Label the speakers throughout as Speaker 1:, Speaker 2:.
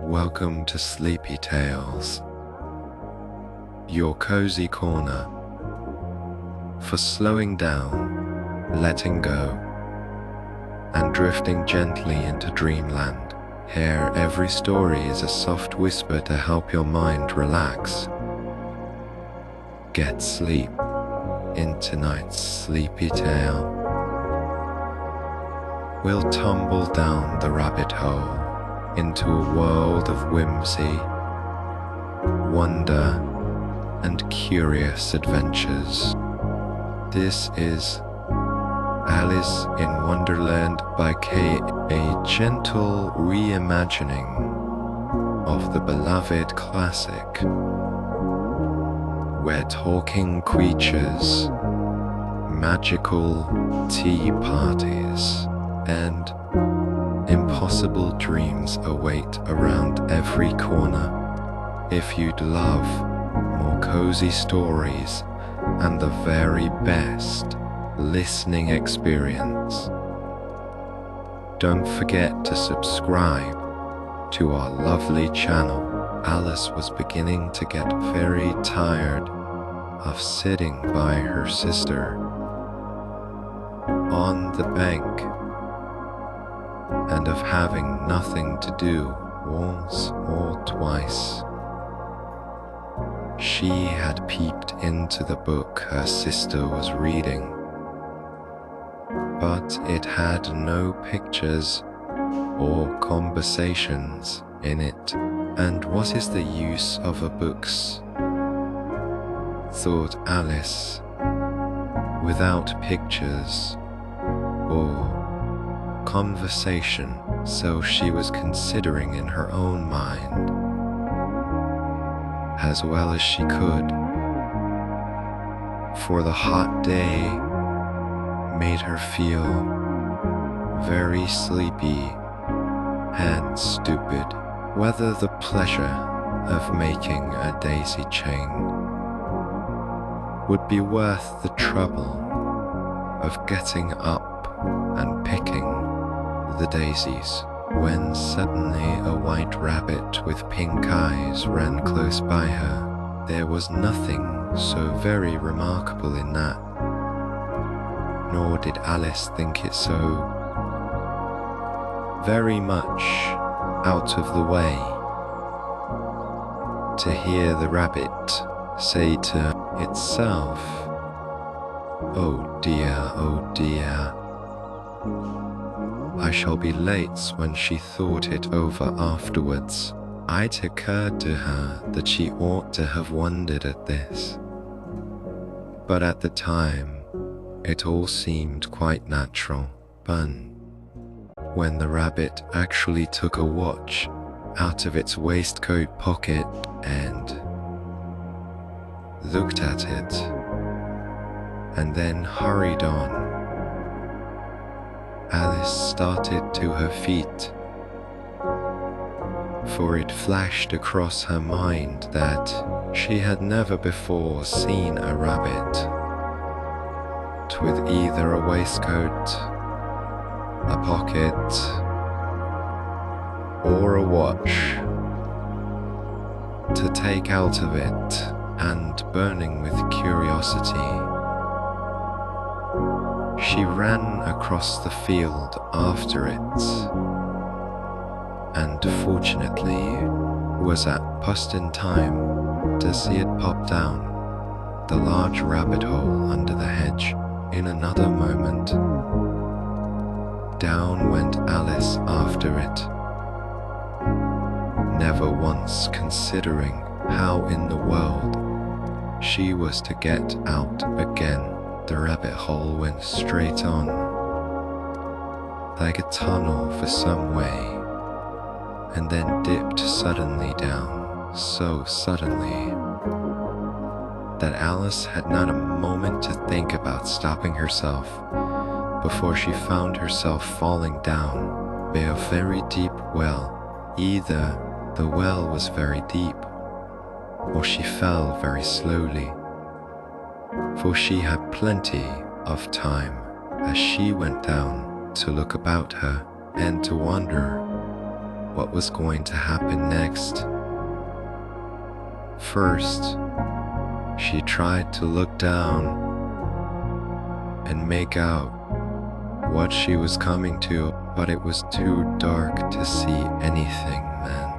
Speaker 1: Welcome to Sleepy Tales, your cozy corner for slowing down, letting go, and drifting gently into dreamland. Here, every story is a soft whisper to help your mind relax. Get sleep in tonight's sleepy tale. We'll tumble down the rabbit hole into a world of whimsy, wonder, and curious adventures. This is Alice in Wonderland by Kay, a gentle reimagining of the beloved classic, where talking creatures, magical tea parties, and impossible dreams await around every corner. If you'd love more cozy stories and the very best listening experience, don't forget to subscribe to our lovely channel. Alice was beginning to get very tired of sitting by her sister on the bank and of having nothing to do once or twice. She had peeped into the book her sister was reading, but it had no pictures or conversations in it. And what is the use of a books, thought Alice, without pictures or conversation? So she was considering in her own mind, as well as she could, for the hot day made her feel very sleepy and stupid. Whether the pleasure of making a daisy chain would be worth the trouble of getting up and picking the daisies, when suddenly a white rabbit with pink eyes ran close by her. There was nothing so very remarkable in that, nor did Alice think it so very much out of the way to hear the rabbit say to itself, oh dear, I shall be late." When she thought it over afterwards, it occurred to her that she ought to have wondered at this. But at the time, it all seemed quite natural. But when the rabbit actually took a watch out of its waistcoat pocket and looked at it, and then hurried on, Alice started to her feet, for it flashed across her mind that she had never before seen a rabbit with either a waistcoat, a pocket, or a watch to take out of it. And burning with curiosity, she ran across the field after it, and fortunately was just in time to see it pop down the large rabbit hole under the hedge. In another moment, down went Alice after it, never once considering how in the world she was to get out again. The rabbit hole went straight on, like a tunnel for some way, and then dipped suddenly down, so suddenly that Alice had not a moment to think about stopping herself before she found herself falling down by a very deep well. Either the well was very deep, or she fell very slowly, for she had plenty of time as she went down to look about her and to wonder what was going to happen next. First, she tried to look down and make out what she was coming to, but it was too dark to see anything then.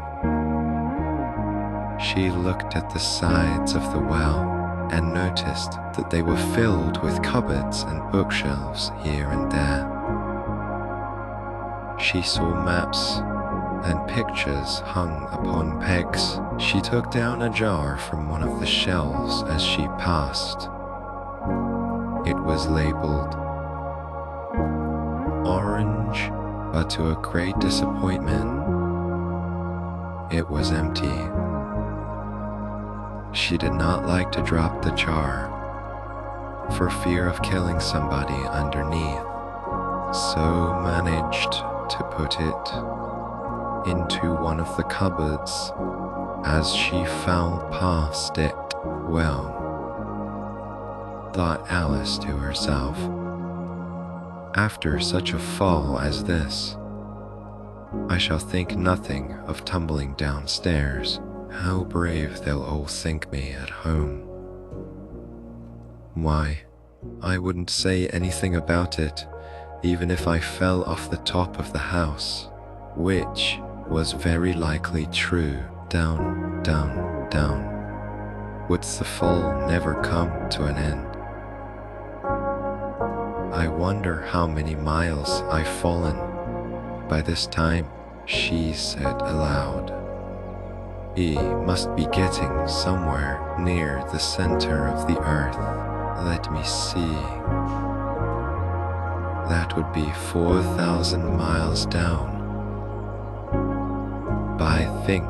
Speaker 1: She looked at the sides of the well and noticed that they were filled with cupboards and bookshelves here and there. She saw maps and pictures hung upon pegs. She took down a jar from one of the shelves as she passed. It was labeled orange, but to her great disappointment, it was empty. She did not like to drop the jar for fear of killing somebody underneath, so managed to put it into one of the cupboards as she fell past it. Well, thought Alice to herself, after such a fall as this, I shall think nothing of tumbling downstairs. How brave they'll all think me at home. Why, I wouldn't say anything about it, even if I fell off the top of the house, which was very likely true. Down, down, down. Would the fall never come to an end? I wonder how many miles I've fallen by this time, she said aloud. He must be getting somewhere near the center of the earth. Let me see. That would be 4,000 miles down. I think,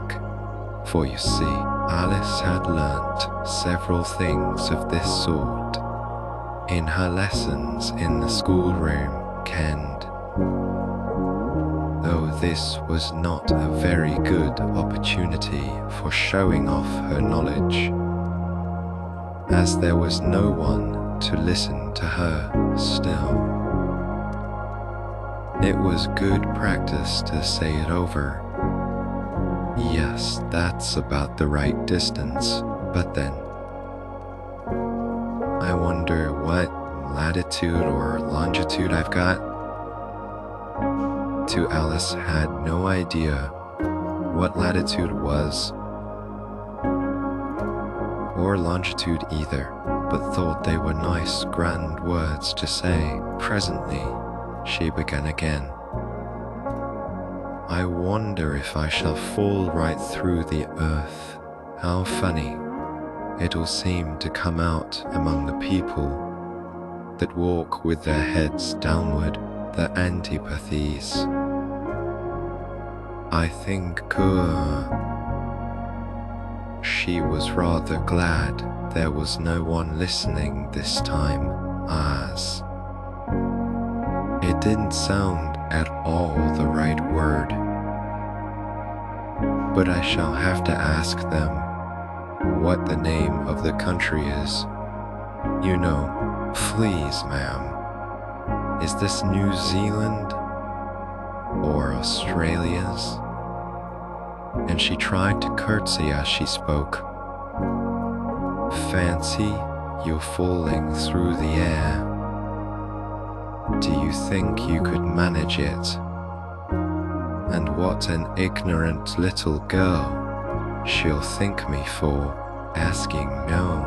Speaker 1: for you see, Alice had learnt several things of this sort in her lessons in the schoolroom, and though this was not a very good opportunity for showing off her knowledge, as there was no one to listen to her still. It was good practice to say it over. Yes, that's about the right distance, but then I wonder what latitude or longitude I've got. To Alice had no idea what latitude was, or longitude either, but thought they were nice, grand words to say. Presently, she began again. I wonder if I shall fall right through the earth. How funny it'll seem to come out among the people that walk with their heads downward, the antipathies. I think she was rather glad there was no one listening this time, as it didn't sound at all the right word. But I shall have to ask them what the name of the country is. You know, please, ma'am. Is this New Zealand or Australia's? And she tried to curtsy as she spoke. Fancy you falling through the air. Do you think you could manage it? And what an ignorant little girl she'll think me for asking no.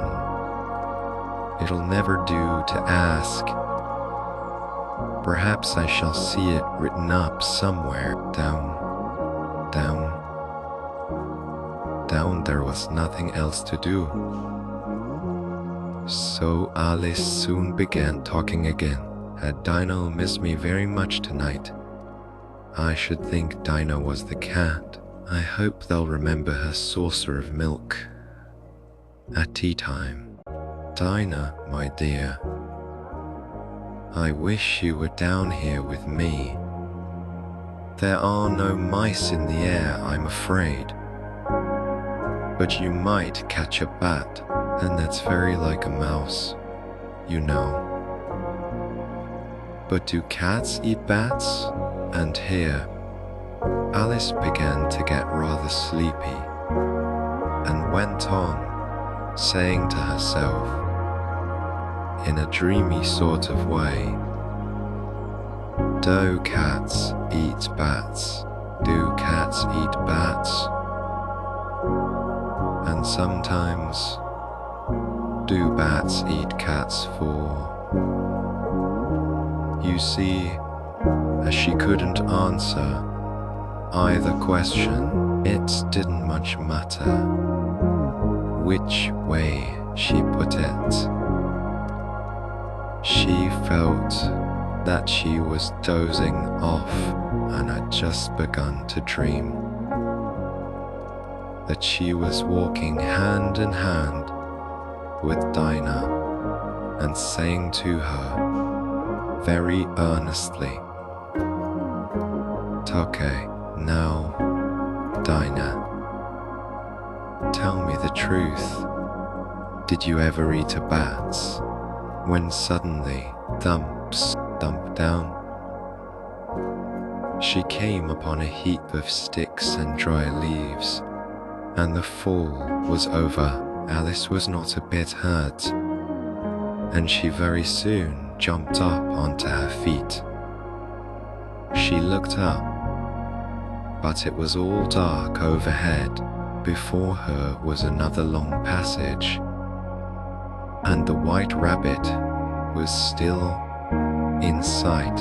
Speaker 1: It'll never do to ask. Perhaps I shall see it written up somewhere. Down, down, down. There was nothing else to do. So Alice soon began talking again. Had Dino missed me very much tonight? I should think Dino was the cat. I hope they'll remember her saucer of milk at tea time. Dinah, my dear, I wish you were down here with me. There are no mice in the air, I'm afraid. But you might catch a bat, and that's very like a mouse, you know. But do cats eat bats? And here, Alice began to get rather sleepy and went on, saying to herself, in a dreamy sort of way, "Do cats eat bats? Do cats eat bats? And sometimes, do bats eat cats for?" You see, as she couldn't answer either question, it didn't much matter which way she put it. She felt that she was dozing off and had just begun to dream. That she was walking hand in hand with Dinah and saying to her very earnestly, "Okay, now, Dinah, tell me the truth. Did you ever eat a bat?" When suddenly, thumps, thump down, she came upon a heap of sticks and dry leaves, and the fall was over. Alice was not a bit hurt, and she very soon jumped up onto her feet. She looked up, but it was all dark overhead. Before her was another long passage, and the white rabbit was still in sight.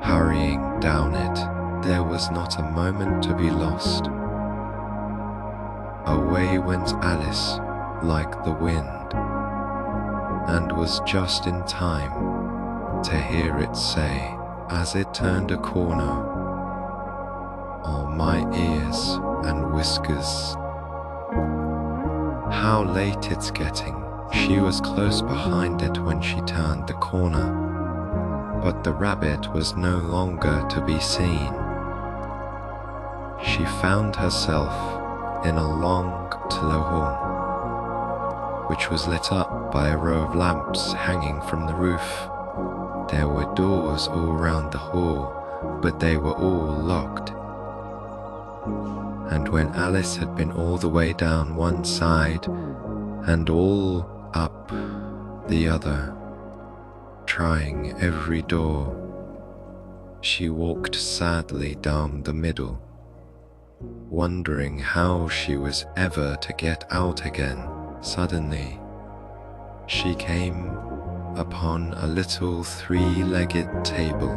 Speaker 1: Hurrying down it, there was not a moment to be lost. Away went Alice like the wind, and was just in time to hear it say, as it turned a corner, "Oh, my ears and whiskers, how late it's getting." She was close behind it when she turned the corner, but the rabbit was no longer to be seen. She found herself in a long low hall, which was lit up by a row of lamps hanging from the roof. There were doors all round the hall, but they were all locked. And when Alice had been all the way down one side and all up the other, trying every door, she walked sadly down the middle, wondering how she was ever to get out again. Suddenly, she came upon a little three-legged table,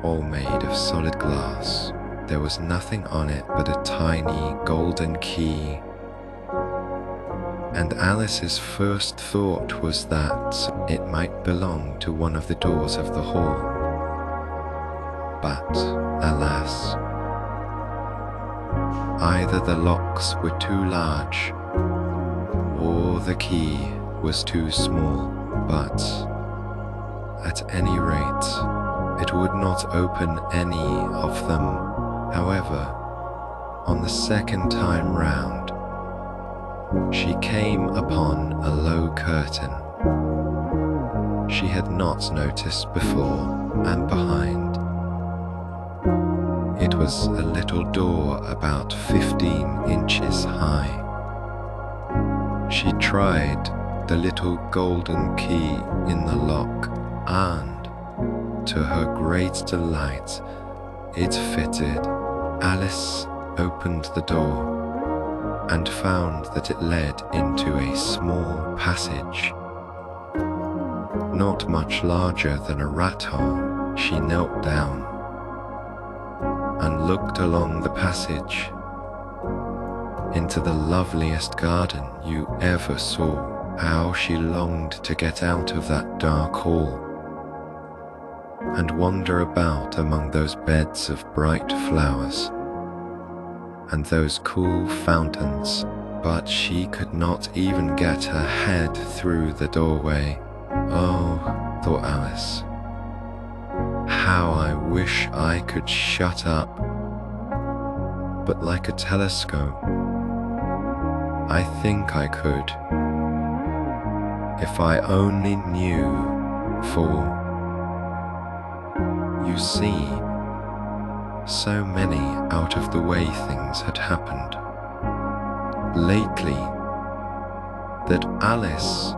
Speaker 1: all made of solid glass. There was nothing on it but a tiny golden key, and Alice's first thought was that it might belong to one of the doors of the hall. But, alas, either the locks were too large, or the key was too small, but, at any rate, it would not open any of them. However, on the second time round, she came upon a low curtain she had not noticed before, and behind it was a little door about 15 inches high. She tried the little golden key in the lock, and, to her great delight, it fitted. Alice opened the door and found that it led into a small passage, not much larger than a rat hole. She knelt down and looked along the passage into the loveliest garden you ever saw. How she longed to get out of that dark hall and wander about among those beds of bright flowers and those cool fountains, but she could not even get her head through the doorway. Oh, thought Alice, how I wish I could shut up. But like a telescope, I think I could, if I only knew, for, you see, So many out-of-the-way things had happened lately that Alice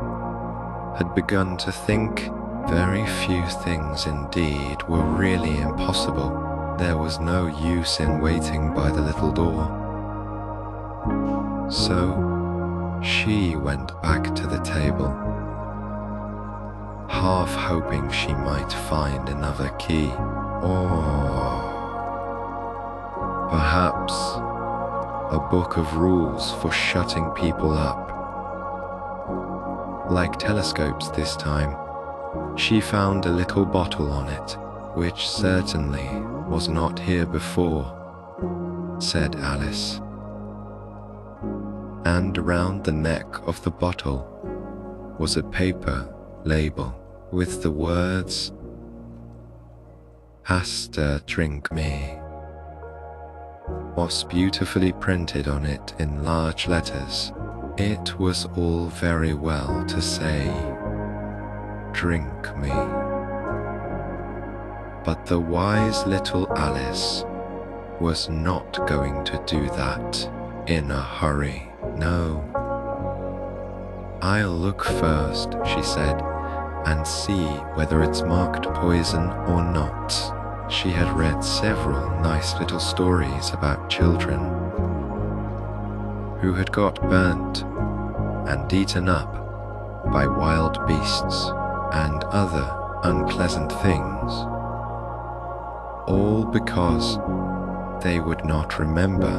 Speaker 1: had begun to think very few things indeed were really impossible. There was no use in waiting by the little door. So she went back to the table, half hoping she might find another key, or perhaps a book of rules for shutting people up. Like telescopes this time, she found a little bottle on it, which certainly was not here before, said Alice. And around the neck of the bottle was a paper label with the words, "Hasta drink me," was beautifully printed on it in large letters. It was all very well to say, "Drink me." But the wise little Alice was not going to do that in a hurry. No. "I'll look first," she said, "and see whether it's marked poison or not." She had read several nice little stories about children who had got burnt and eaten up by wild beasts and other unpleasant things, all because they would not remember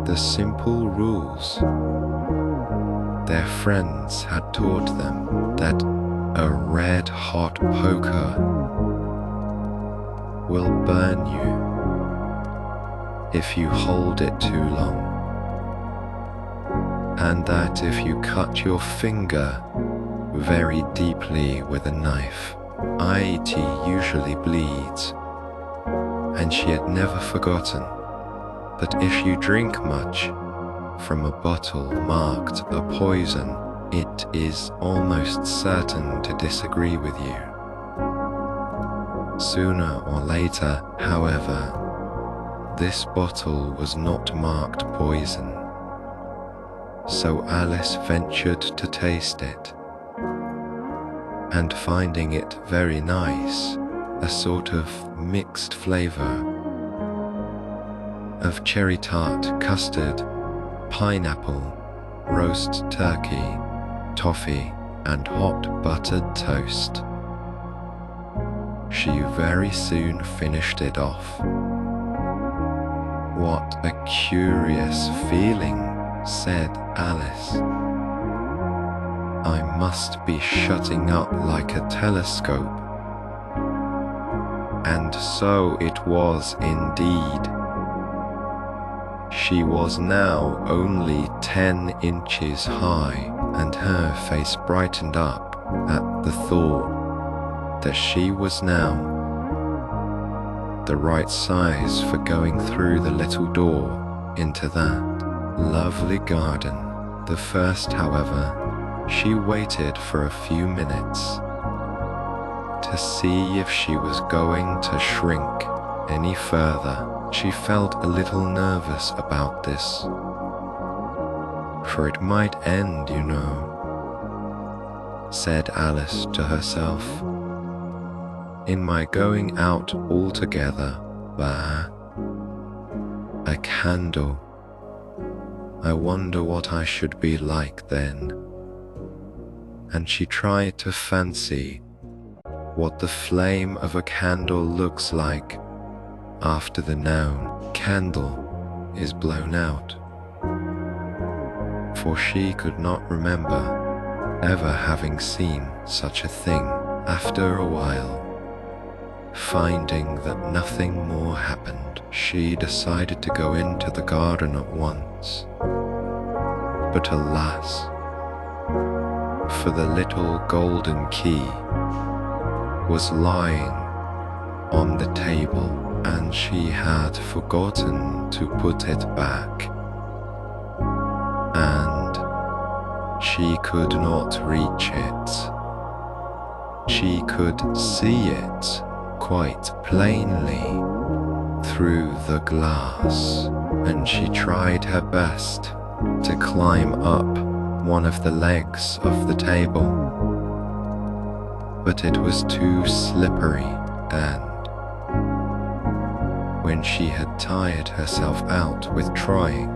Speaker 1: the simple rules their friends had taught them, that a red-hot poker will burn you if you hold it too long, and that if you cut your finger very deeply with a knife, it usually bleeds. And she had never forgotten that if you drink much from a bottle marked a poison, it is almost certain to disagree with you. Sooner or later, however, this bottle was not marked poison, so Alice ventured to taste it, and finding it very nice, a sort of mixed flavor of cherry tart, custard, pineapple, roast turkey, toffee, and hot buttered toast. She very soon finished it off. "What a curious feeling," said Alice. "I must be shutting up like a telescope." And so it was indeed. She was now only 10 inches high, and her face brightened up at the thought that she was now the right size for going through the little door into that lovely garden. The first, however, she waited for a few minutes to see if she was going to shrink any further. She felt a little nervous about this, for it might end, you know, said Alice to herself, in my going out altogether. Bah, a candle. I wonder what I should be like then. And she tried to fancy what the flame of a candle looks like after the noun candle is blown out. For she could not remember ever having seen such a thing. After a while, finding that nothing more happened, she decided to go into the garden at once. But alas, for the little golden key was lying on the table, and she had forgotten to put it back, and she could not reach it. She could see it quite plainly, through the glass, and she tried her best to climb up one of the legs of the table. But it was too slippery, and when she had tired herself out with trying,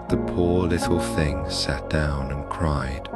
Speaker 1: the poor little thing sat down and cried.